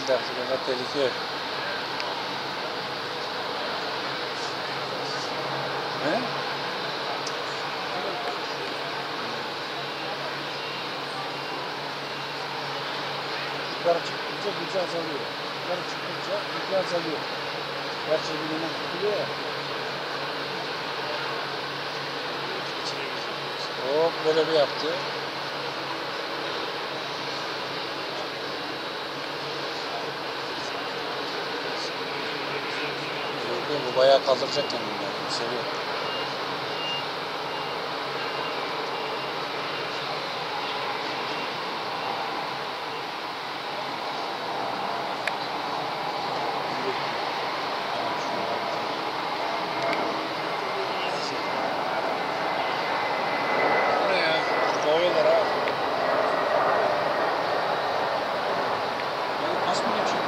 dakika tehlike. He? Yukarı çıktıkça gücü azalıyor. Yukarı çıktıkça gücü azalıyor. Gerçi bir yana tutuluyor ya. Hop böyle bir yaptı. Bu bayağı kaldıracak kendini yani. Seviyor. Kovuyorlar ha. Yani pas mı geçiyor?